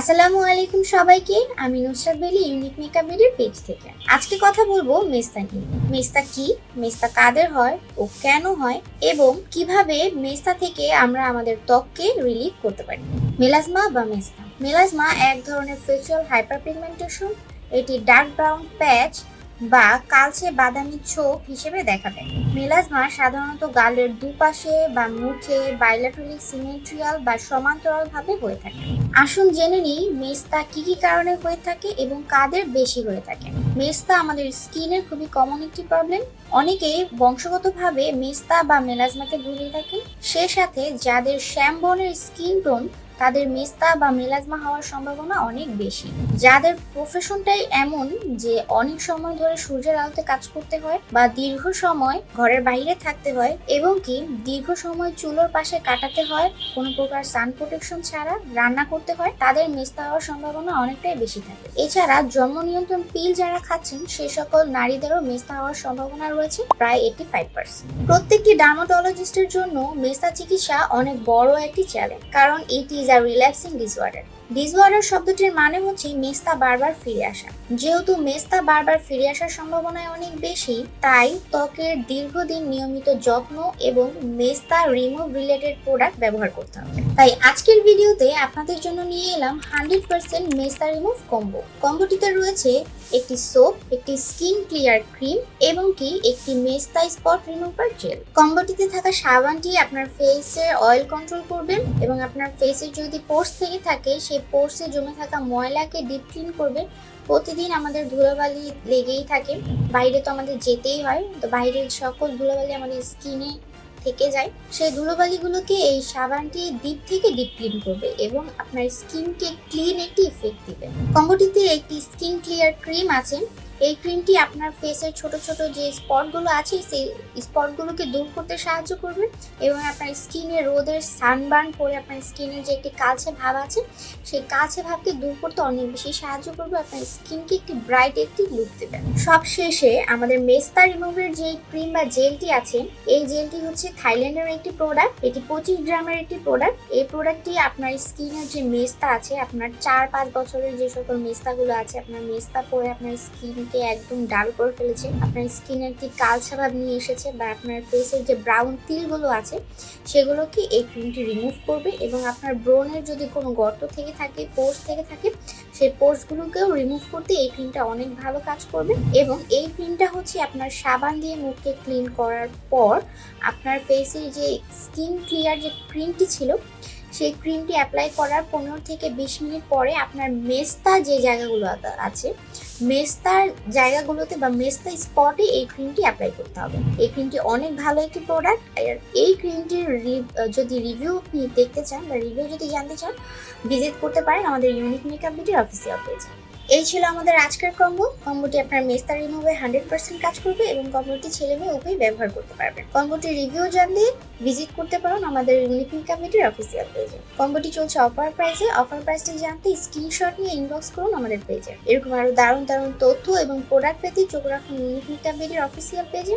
আসসালামু আলাইকুম সবাইকে। আমি নুসরাত বেলি ইউনিক মেকআপ বিডির পেজ থেকে। আজকে কথা বলবো মেস্তা নিয়ে। মেস্তা কি, মেস্তা কাদের হয় ও কেন হয়, এবং কিভাবে মেস্তা থেকে আমরা আমাদের ত্বককে রিলিফ করতে পারি। মেলাজমা বা মেস্তা। মেলাজমা এক ধরনের ফেসিয়াল হাইপারপিগমেন্টেশন। এটি ডার্ক ব্রাউন প্যাচ বা কালচে বাদামি ছোপ হিসেবে দেখা দেয়। মেলাজমা সাধারণত গালের দুপাশে বা মুখে বাইল্যাটারালি সিমেট্রিয়াল বা সমান্তরাল ভাবে হয়ে থাকে। আসুন জেনে নিই মেস্তা কি কি কারণে হয়ে থাকে এবং কাদের বেশি হয়ে থাকে। মেস্তা আমাদের স্কিনের খুবই কমন একটি প্রবলেম। অনেকেই বংশগতভাবে মেস্তা বা মেলাজমাকে ভুলে থাকেন। সে সাথে যাদের শ্যাম বর্ণের স্কিন টোন তাদের মেস্তা বা মেলাজমা হওয়ার সম্ভাবনা অনেক বেশি। যাদের প্রফেশনটাই এমন যে অনেক সময় ধরে সূর্যের আলোতে কাজ করতে হয় বা দীর্ঘ সময় ঘরের বাইরে থাকতে হয় এবং কি দীর্ঘ সময় চুলোর পাশে কাটাতে হয়, কোনো প্রকার সান প্রোটেকশন ছাড়া রান্না করতে হয়, তাদের মেস্তা হওয়ার সম্ভাবনা অনেকটাই বেশি থাকে। এছাড়া জন্ম নিয়ন্ত্রণ পিল যারা খাচ্ছেন সে সকল নারীদেরও মেস্তা হওয়ার সম্ভাবনা রয়েছে প্রায় 85%। প্রত্যেকটি ডার্মাটোলজিস্টের জন্য মেস্তা চিকিৎসা অনেক বড় একটি চ্যালেঞ্জ, কারণ এটি is a relaxing disorder. Disorder শব্দটির মানে হচ্ছে মেস্তা বারবার ফিরে আসা। যেহেতু মেস্তা বারবার ফিরে আসার সম্ভাবনা অনেক বেশি, তাই ত্বকের দীর্ঘদিন নিয়মিত যত্ন এবং মেস্তা রিমুভ রিলেটেড প্রোডাক্ট ব্যবহার করতে হবে। তাই আজকের ভিডিওতে আপনাদের জন্য নিয়ে এলাম 100% মেস্তা রিমুভ কম্বো। কম্বোটিতে রয়েছে একটি সোপ, একটি স্কিন ক্লিয়ার ক্রিম এবং কি একটি মেস্তা স্পট রিমুভার জেল। কম্বোটিতে থাকা সাবানটি আপনার ফেসের অয়েল কন্ট্রোল করবে এবং আপনার ফেসে যদি পোর্স থেকে থাকে সেই পোর্সে জমে থাকা ময়লাকে ডিপ ক্লিন করবে। প্রতিদিন আমাদের ধুলোবালি লেগেই থাকে, বাইরে তো আমাদের যেতেই হয়, তো বাইরের সকল ধুলোবালি আমাদের স্কিনে থেকে যায়। সেই ধুলোবালিগুলোকে এই সাবানটি ডিপ থেকে ডিপ ক্লিন করবে এবং আপনার স্কিনকে ক্লিন একটি ইফেক্ট দিবে। কম্বোটিতে একটি স্কিন ক্লিয়ার ক্রিম আছে। এই ক্রিমটি আপনার ফেসের ছোট ছোট যে স্পটগুলো আছে সেই স্পটগুলোকে দূর করতে সাহায্য করবে এবং আপনার স্কিনে রোদের সানবার্ন করে আপনার স্কিনের যে একটি কালচে ভাব আছে সেই কালচে ভাবকে দূর করতে অনেক বেশি সাহায্য করবে, আপনার স্কিনকে একটি ব্রাইট একটি লুক দেবে। সব শেষে আমাদের মেস্তা রিমুভের যে ক্রিম বা জেলটি আছে, এই জেলটি হচ্ছে থাইল্যান্ডের একটি প্রোডাক্ট। এটি 25 গ্রামের একটি প্রোডাক্ট। এই প্রোডাক্টটি আপনার স্কিনের যে মেস্তা আছে, আপনার 4-5 বছরের যে সকল মেস্তাগুলো আছে, আপনার মেস্তা পরে আপনার স্কিনকে একদম ডাল করে ফেলেছে, আপনার স্কিনে একটি কালচে ভাব নিয়ে এসেছে বা আপনার ফেসের যে ব্রাউন তিলগুলো আছে সেগুলোকে এই ক্রিমটি রিমুভ করবে এবং আপনার ব্রনের যদি কোনো গর্ত থেকে থাকে, পোর্স থেকে থাকে, সেই পোর্সগুলোকেও রিমুভ করতে এই ক্রিমটা অনেক ভালো কাজ করবে। এবং এই ক্রিমটা হচ্ছে আপনার সাবান দিয়ে মুখকে ক্লিন করার পর আপনার ফেসের যে স্কিন ক্লিয়ার যে ক্রিমটি ছিল সেই ক্রিমটি অ্যাপ্লাই করার 15 থেকে 20 মিনিট পরে আপনার মেস্তা যে জায়গাগুলো আছে মেস্তার জায়গাগুলোতে বা মেস্তা স্পটে এই ক্রিমটি অ্যাপ্লাই করতে হবে। এই ক্রিমটি অনেক ভালো একটি প্রোডাক্ট। আর এই ক্রিমটির যদি রিভিউ আপনি দেখতে চান বা রিভিউ যদি জানতে চান, ভিজিট করতে পারেন আমাদের ইউনিক মেকআপ বিডির অফিসিয়াল পেজে। এই ছিল আমাদের আজকের কম্বোটি আপনার মেস্তা রিমুভে 100% কাজ করবে এবং কম্বোটি ছেলে মেয়ে উভয়ই ব্যবহার করতে পারবেন। কম্বোটির রিভিউ জানতে ভিজিট করতে পারেন আমাদের ইউনিক মেকআপ বিডির অফিসিয়াল পেজে। কম্বোটি চলছে অফার প্রাইসে। অফার প্রাইসটি জানতে স্ক্রিনশট নিয়ে ইনবক্স করুন আমাদের পেজে। এরকম আরো দারুণ দারুণ তথ্য এবং প্রোডাক্ট পেতে চোখ রাখুন ইউনিক মেকআপ বিডির অফিসিয়াল পেজে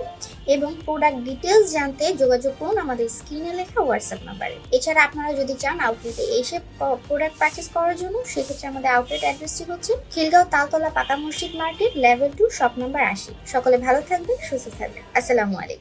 এবং প্রোডাক্ট ডিটেলস জানতে যোগাযোগ করুন আমাদের স্ক্রিনে লেখা হোয়াটসঅ্যাপ নাম্বারে। এছাড়া আপনারা যদি চান আউটলেটে এসে প্রোডাক্ট পারচেস করার জন্য, সেক্ষেত্রে আমাদের আউটলেট অ্যাড্রেসটি হচ্ছে খিলগাঁও তালতলা পাকা মসজিদ মার্কেট, লেভেল 2, শপ নাম্বার 80। সকলে ভালো থাকবেন, সুস্থ থাকবেন। আসসালামু আলাইকুম।